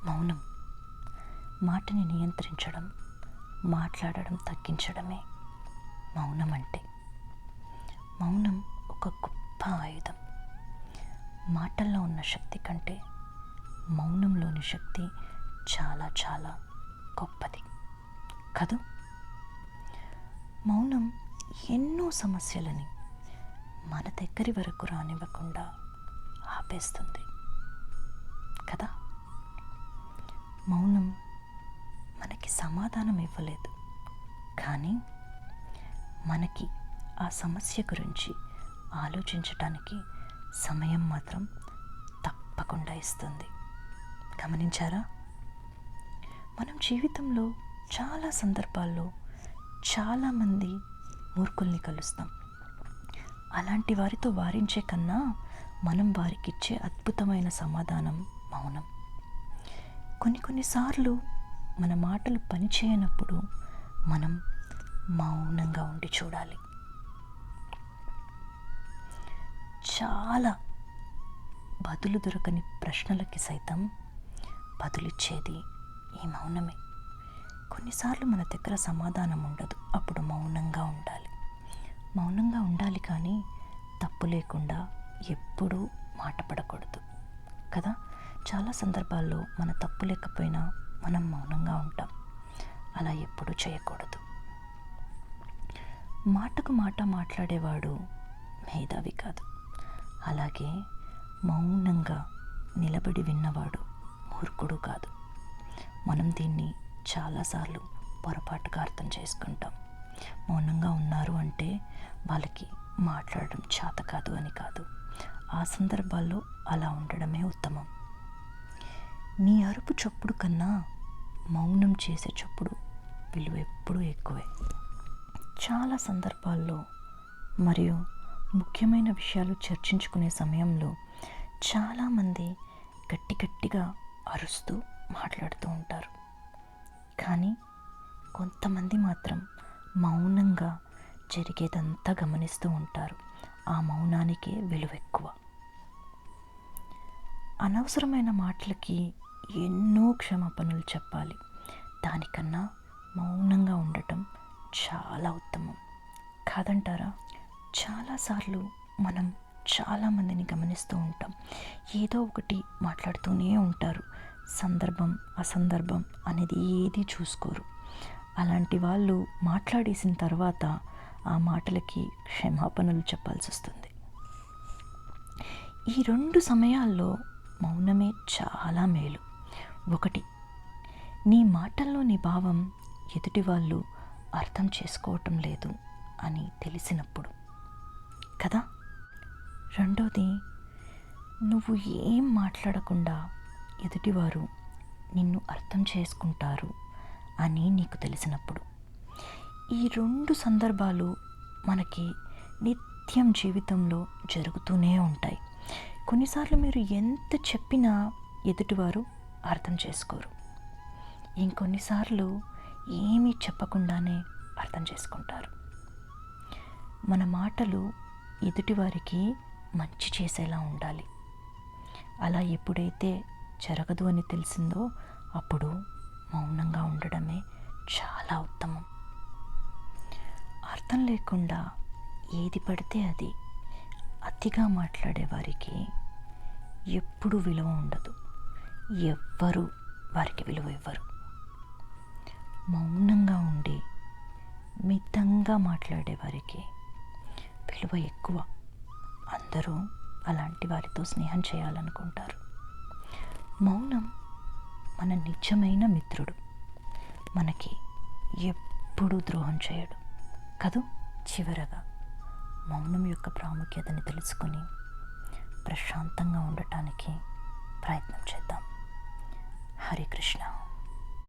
మౌనం మాటని నియంత్రించడం, మాట్లాడడం తగ్గించడమే మౌనం అంటే. మౌనం ఒక గొప్ప ఆయుధం. మాటల్లో ఉన్న శక్తి కంటే మౌనంలోని శక్తి చాలా చాలా గొప్పది కదూ. మౌనం ఎన్నో సమస్యలని మన దగ్గరి వరకు రానివ్వకుండా ఆపేస్తుంది కదా. మౌనం మనకి సమాధానం ఇవ్వలేదు, కానీ మనకి ఆ సమస్య గురించి ఆలోచించటానికి సమయం మాత్రం తప్పకుండా ఇస్తుంది. గమనించారా? మనం జీవితంలో చాలా సందర్భాల్లో చాలామంది మూర్ఖుల్ని కలుస్తాం. అలాంటి వారితో వారించే కన్నా మనం వారికిచ్చే అద్భుతమైన సమాధానం మౌనం. కొన్నిసార్లు మన మాటలు పనిచేయనప్పుడు మనం మౌనంగా ఉండి చూడాలి. చాలా బదులు దొరకని ప్రశ్నలకి సైతం బదులిచ్చేది ఈ మౌనమే. కొన్నిసార్లు మన దగ్గర సమాధానం ఉండదు, అప్పుడు మౌనంగా ఉండాలి. మౌనంగా ఉండాలి, కానీ తప్పు లేకుండా ఎప్పుడూ మాట పడకూడదు కదా. చాలా సందర్భాల్లో మన తప్పు లేకపోయినా మనం మౌనంగా ఉంటాం. అలా ఎప్పుడూ చేయకూడదు. మాటకు మాట మాట్లాడేవాడు మేధావి కాదు, అలాగే మౌనంగా నిలబడి విన్నవాడు మూర్ఖుడు కాదు. మనం దీన్ని చాలాసార్లు పొరపాటుగా అర్థం చేసుకుంటాం. మౌనంగా ఉన్నారు అంటే వాళ్ళకి మాట్లాడడం చేత కాదు అని కాదు. ఆ సందర్భాల్లో అలా ఉండడమే ఉత్తమం. నీ అరుపు చప్పుడు కన్నా మౌనం చేసే చప్పుడు విలువ ఎప్పుడూ ఎక్కువే. చాలా సందర్భాల్లో మరియు ముఖ్యమైన విషయాలు చర్చించుకునే సమయంలో చాలామంది గట్టిగా అరుస్తూ మాట్లాడుతూ ఉంటారు, కానీ కొంతమంది మాత్రం మౌనంగా జరిగేదంతా గమనిస్తూ ఉంటారు. ఆ మౌనానికే విలువ ఎక్కువ. అనవసరమైన మాటలకి ఎన్నో క్షమాపణలు చెప్పాలి, దానికన్నా మౌనంగా ఉండటం చాలా ఉత్తమం కాదంటారా? చాలాసార్లు మనం చాలామందిని గమనిస్తూ ఉంటాం. ఏదో ఒకటి మాట్లాడుతూనే ఉంటారు. సందర్భం అసందర్భం అనేది ఏది చూసుకోరు. అలాంటి వాళ్ళు మాట్లాడేసిన తర్వాత ఆ మాటలకి క్షమాపణలు చెప్పాల్సి వస్తుంది. ఈ 2 సమయాల్లో మౌనమే చాలా మేలు. 1, నీ మాటల్లోని భావం ఎదుటి వాళ్ళు అర్థం చేసుకోవటం లేదు అని తెలిసినప్పుడు కదా. 2ది, నువ్వు ఏం మాట్లాడకుండా ఎదుటివారు నిన్ను అర్థం చేసుకుంటారు అని నీకు తెలిసినప్పుడు. ఈ 2 సందర్భాలు మనకి నిత్యం జీవితంలో జరుగుతూనే ఉంటాయి. కొన్నిసార్లు మీరు ఎంత చెప్పినా ఎదుటివారు అర్థం చేసుకోరు. ఇంకొన్నిసార్లు ఏమీ చెప్పకుండానే అర్థం చేసుకుంటారు. మన మాటలు ఎదుటివారికి మంచి చేసేలా ఉండాలి. అలా ఎప్పుడైతే జరగదు అని తెలిసిందో అప్పుడు మౌనంగా ఉండడమే చాలా ఉత్తమం. అర్థం లేకుండా ఏది పడితే అది అతిగా మాట్లాడే వారికి ఎప్పుడూ విలువ ఉండదు. ఎవ్వరూ వారికి విలువ ఇవ్వరు. మౌనంగా ఉండి మితంగా మాట్లాడే వారికి విలువ ఎక్కువ. అందరూ అలాంటి వారితో స్నేహం చేయాలనుకుంటారు. మౌనం మన నిజమైన మిత్రుడు. మనకి ఎప్పుడూ ద్రోహం చేయడు కదూ. చివరగా మౌనం యొక్క ప్రాముఖ్యతని తెలుసుకొని ప్రశాంతంగా ఉండటానికి ప్రయత్నం చేద్దాం. హరే కృష్ణ.